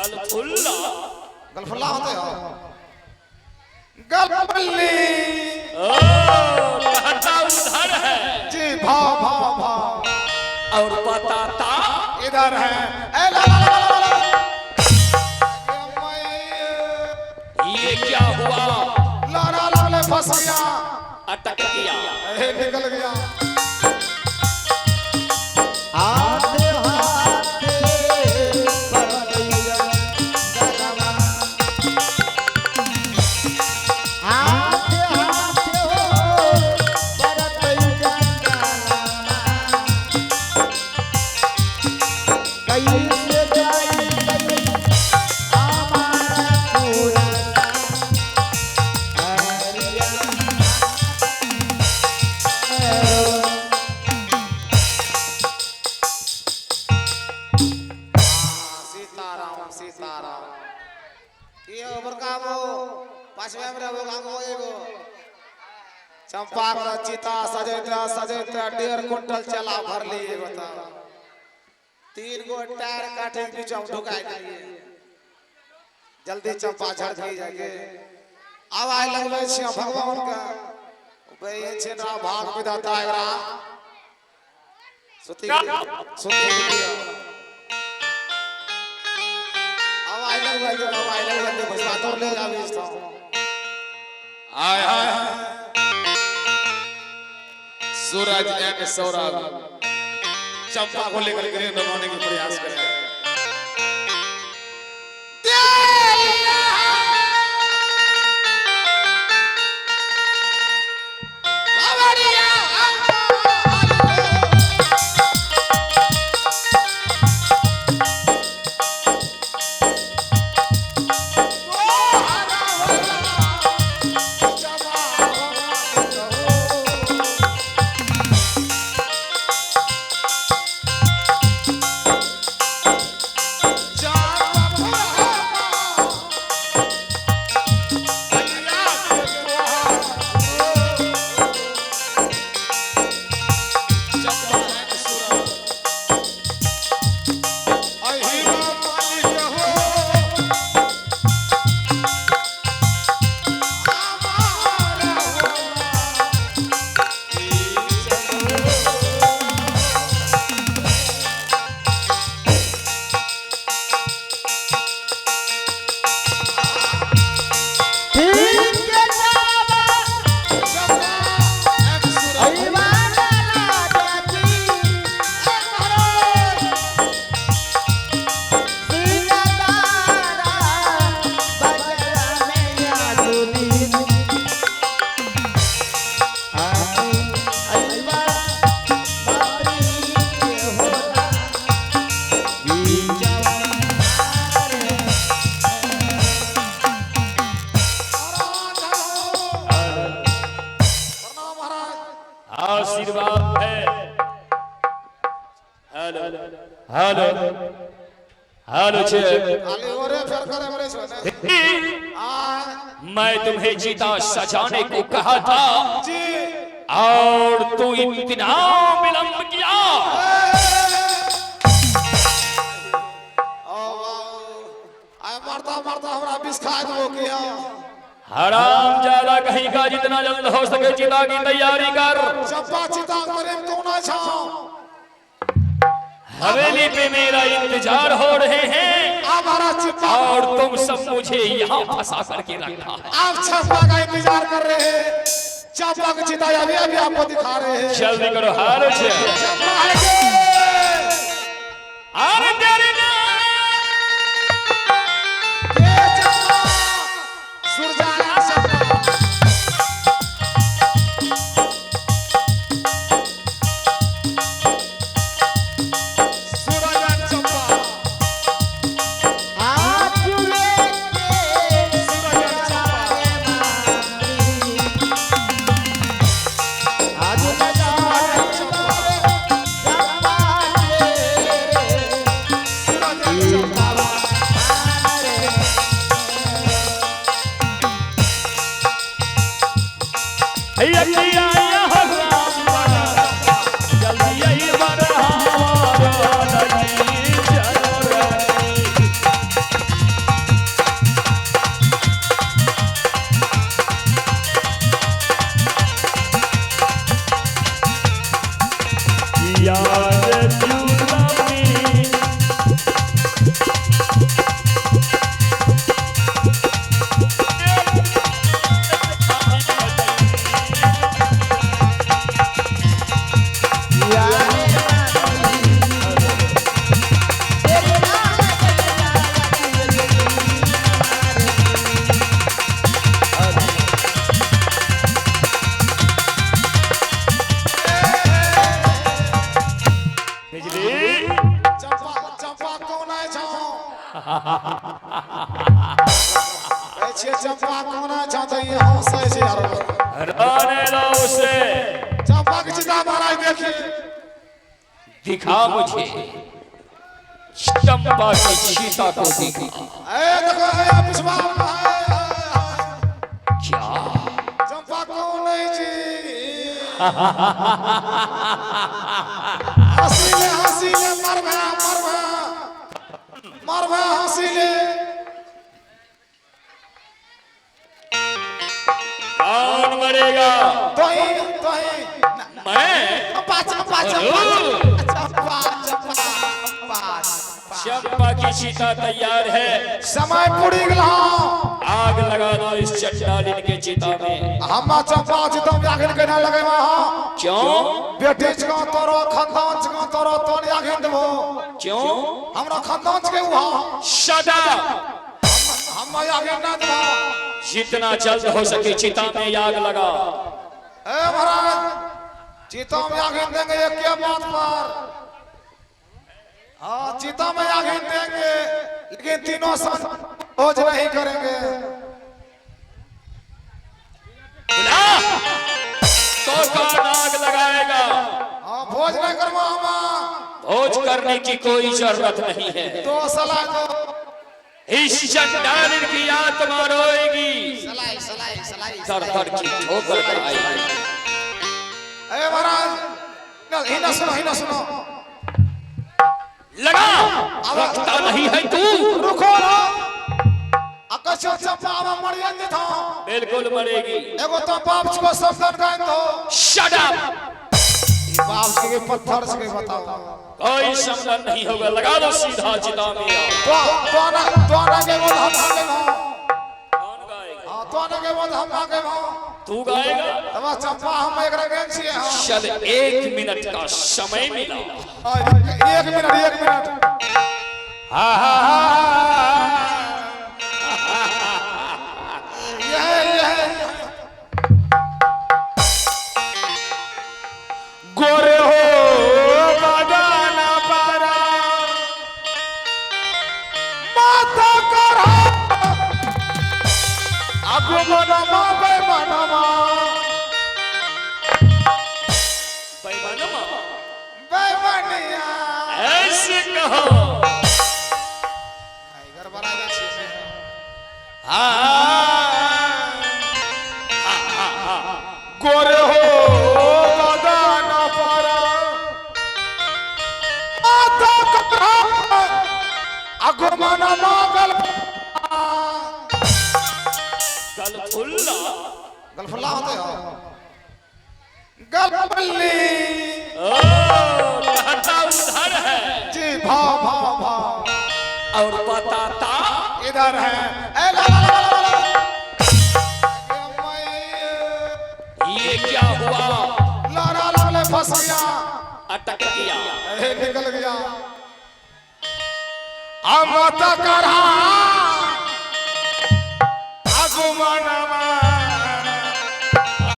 गलफुल्ला गलफुल्ला होते हो गलबल्ली कहता उधर है जी भाव भाव भाव और बताता इधर है ए ला ला ला ला ला ये क्या हुआ ला ला ला ले फंस गया अटक गया निकल गया चंपा चिता सजेता सजेता 1.5 कुंटल चला भर लिए बता 3 गो टायर काटे के बीच में ढुकाई दिए जल्दी चंपा झड़ गई जाके अब आए लगले छी भगवान का बे छे ना भाग विधाता एकरा सुती अब आए लगले बसवा तोड़ ले जावे इसको आय हाय सूरज एंड सौरभ चंपा को लेकर गिरे बनाने के प्रयास करें आशीर्वाद है हेलो हेलो हेलो मैं तुम्हें जीता सजाने को कहा था और तू इतना विलंब किया मरता मरता हमरा विष खा दो किया हराम ज्यादा कहीं का जितना जल्द हो सके चिता की तैयारी कर चंपा चिता करे तू ना छाओ हवेली पे मेरा इंतजार हो रहे हैं हमारा चिता और तुम सब मुझे यहाँ फंसा करके रखा है आप चंपा का इंतजार कर रहे हैं चंपा की चिता अभी अभी आपको दिखा रहे हैं जल्दी करो हारो चंपा आएंगे अरे तेरे छे चंपा कोना चाहते ये हंसे छे यार रहने दो उसे। चंपा की चिता महाराज देखिए दिखा मुझे चंपा की सीता को दिखा। ए देखो ए पुष्पा क्या चंपा कौन है जी हंसीले मरवा हंसीले कौन मरेगा? तो ही मैं। चंपा चंपा की सीता तैयार है। समय पूरी गला आग लगा दो इस चंडालिन के चिता में। हम चंपा चिता में आग के ना लगे वहां। क्यों? बेटी का तोरो खानदान का तोरो तो आग देबो। क्यों? हमरा खानदान के वहां शट अप। हम आग ना देबो। जितना जल्द हो सके चिता में आग लगा। ए महाराज चिता में आग देंगे एक के बात पर। हाँ चिता में आग देंगे लेकिन तीनों सन भोज नहीं करेंगे। तो कौन आग लगाएगा? हाँ भोज नहीं करवा हम। भोज करने की कोई जरूरत नहीं है। तो सलाह को इस चंडालिन की आत्मा रोएगी। सलाई दर दर की ठोकर खाएगी। ए महाराज ही ना सुनो लगा रखता नहीं है तू। रुको ना आकाश चंपा मर जाते था। बिल्कुल मरेगी। एगो तो बाप को शब्द गाय तो शट अप। बाप के पत्थर से बताओ कोई संबंध नहीं होगा। लगा दो सीधा चिता में। तो ना के बोल हम आगे हो। कौन गाएगा? हां तो ना के बोल हम आगे हो। तू गाएगा? तब चंपा हम एक रंग छी। चल 1 मिनट का समय मिला। 1 मिनट हा हा गोरे हो बगाना पारा माता करा आगो मनमा बेमनिया ऐसे कहो। घर बना दे छी। गोरे हो बगाना पारा माता करा आगो मनमा गलफुल्ला। गलफुल्ला होते हो गलबल्ली। ओ कहता उधर है जी भाव और बताता इधर है। ए ला ये क्या हुआ? ले फंस गया अटक गया। निकल गया। हम तो करा